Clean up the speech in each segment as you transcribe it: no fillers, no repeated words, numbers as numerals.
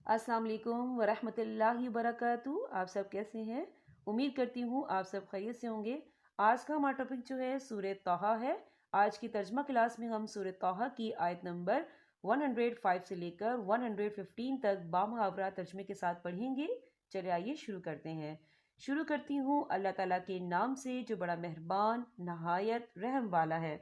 अस्सलाम वालेकुम वरहमत ल्लाहि वबरकातुहू। आप सब कैसे हैं? उम्मीद करती हूँ आप सब खैरियत से होंगे। आज का हमारा टॉपिक जो है सूरह तौहा है। आज की तर्जमा क्लास में हम सूरह तौहा की आयत नंबर 105 से लेकर 115 तक बामुहावरा तर्जमे के साथ पढ़ेंगे। चलिए आइए शुरू करते हैं। शुरू करती हूँ अल्लाह ताला के नाम से जो बड़ा मेहरबान नहायत रहम वाला है।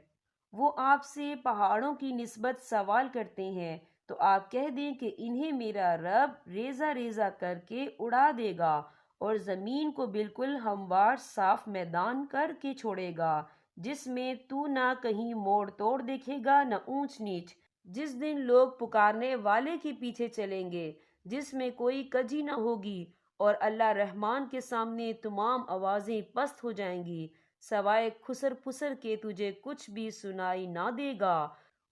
वो आपसे पहाड़ों की निस्बत सवाल करते हैं तो आप कह दें कि इन्हें मेरा रब रेजा रेजा करके उड़ा देगा और ज़मीन को बिल्कुल हमवार साफ मैदान करके छोड़ेगा, जिसमें तू ना कहीं मोड़ तोड़ देखेगा न ऊंच नीच। जिस दिन लोग पुकारने वाले के पीछे चलेंगे, जिसमें कोई कजी न होगी, और अल्लाह रहमान के सामने तमाम आवाज़ें पस्त हो जाएंगी, सवाए खुसर फुसर के तुझे कुछ भी सुनाई ना देगा।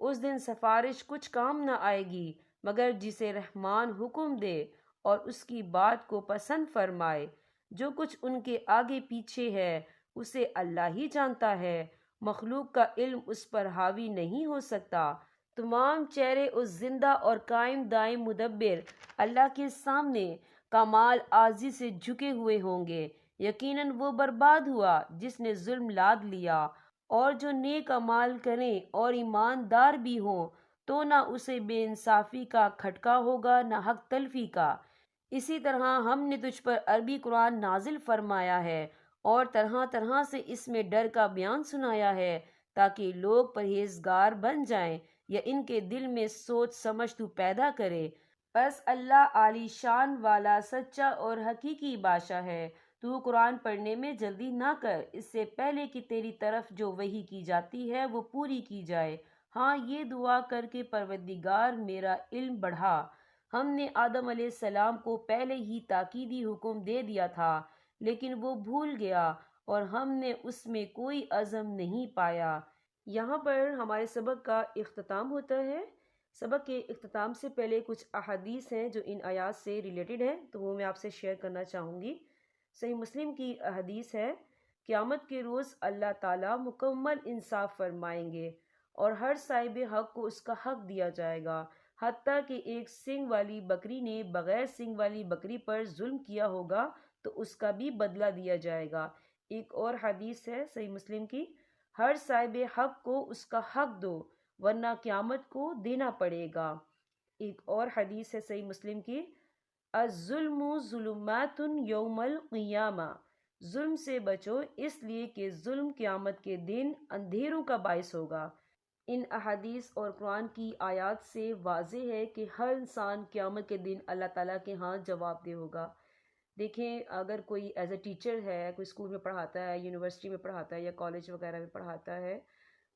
उस दिन सिफारिश कुछ काम न आएगी मगर जिसे रहमान हुक्म दे और उसकी बात को पसंद फरमाए। जो कुछ उनके आगे पीछे है उसे अल्लाह ही जानता है, मखलूक का इल्म उस पर हावी नहीं हो सकता। तमाम चेहरे उस जिंदा और कायम दायम मुदब्बिर अल्लाह के सामने कमाल आजी से झुके हुए होंगे। यकीनन वो बर्बाद हुआ जिसने जुल्म लाद लिया, और जो नेक अमाल करें और ईमानदार भी हों तो ना उसे बेइंसाफी का खटका होगा ना हक तलफी का। इसी तरह हमने तुझ पर अरबी कुरान नाजिल फरमाया है और तरह तरह से इसमें डर का बयान सुनाया है ताकि लोग परहेजगार बन जाएं या इनके दिल में सोच समझ तू पैदा करे। बस अल्लाह आली शान वाला सच्चा और हकीकी बादशाह है। तू कुरान पढ़ने में जल्दी ना कर, इससे पहले कि तेरी तरफ जो वही की जाती है वो पूरी की जाए। हाँ, ये दुआ करके परवरदिगार मेरा इल्म बढ़ा। हमने आदम अलैहिस्सलाम को पहले ही ताकीदी हुक्म दे दिया था, लेकिन वो भूल गया और हमने उसमें कोई अज़म नहीं पाया। यहाँ पर हमारे सबक का इख्तिताम होता है। सबक के इख्तिताम से पहले कुछ अहादीस हैं जो इन आयात से रिलेटेड हैं, तो वो मैं आपसे शेयर करना चाहूँगी। सही मुस्लिम की हदीस है, क़यामत के रोज़ अल्लाह ताला मुकम्मल इंसाफ फरमाएंगे और हर साहिब हक को उसका हक दिया जाएगा, हत्ता कि एक सिंग वाली बकरी ने बगैर सिंग वाली बकरी पर जुल्म किया होगा तो उसका भी बदला दिया जाएगा। एक और हदीस है सही मुस्लिम की, हर साहिब हक को उसका हक दो वरना क़यामत को देना पड़ेगा। एक और हदीस है सही मुस्लिम की, अज़्ज़ुल्मु ज़ुलुमातुन यौमल क़ियामा, जुल्म से बचो इसलिए कि जुल्म क़यामत के दिन अंधेरों का बाइस होगा। इन अहादीस और कुरान की आयत से वाज़ेह है कि हर इंसान क़यामत के दिन अल्लाह ताला के यहाँ जवाबदेह होगा। देखें, अगर कोई एज ए टीचर है, कोई स्कूल में पढ़ाता है, यूनिवर्सिटी में पढ़ाता है या कॉलेज वगैरह में पढ़ाता है,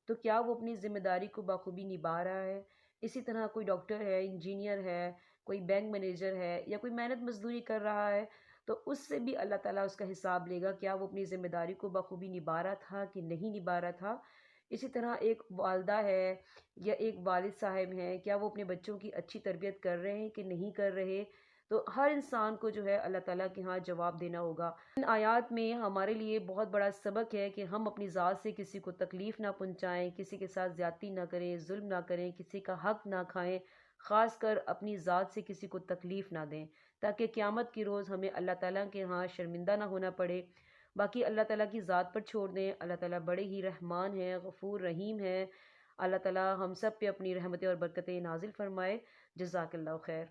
तो क्या वो अपनी ज़िम्मेदारी को बखूबी निभा रहा है? इसी तरह कोई डॉक्टर है, इंजीनियर है, कोई बैंक मैनेजर है या कोई मेहनत मजदूरी कर रहा है, तो उससे भी अल्लाह ताला उसका हिसाब लेगा, क्या वो अपनी ज़िम्मेदारी को बखूबी निभा रहा था कि नहीं निभा रहा था। इसी तरह एक वालदा है या एक वालिद साहब हैं, क्या वो अपने बच्चों की अच्छी तरबियत कर रहे हैं कि नहीं कर रहे। तो हर इंसान को जो है अल्लाह ताला के यहाँ जवाब देना होगा। इन आयात में हमारे लिए बहुत बड़ा सबक है कि हम अपनी ज़ात से किसी को तकलीफ़ ना पहुँचाएं, किसी के साथ ज़्यादती ना करें, जुल्म ना करें, किसी का हक ना खाएं, ख़ास कर अपनी ज़ात से किसी को तकलीफ़ ना दें, ताकि क़यामत की रोज़ हमें अल्लाह ताला के यहाँ शर्मिंदा ना होना पड़े। बाकी अल्लाह ताला की ज़ात पर छोड़ दें। अल्लाह ताला बड़े ही रहमान हैं, गफ़ूर रहीम हैं। अल्लाह ताला हम सब पे अपनी रहमतें और बरकतें नाज़िल फ़रमाए। जज़ाकल्लाहु खैर।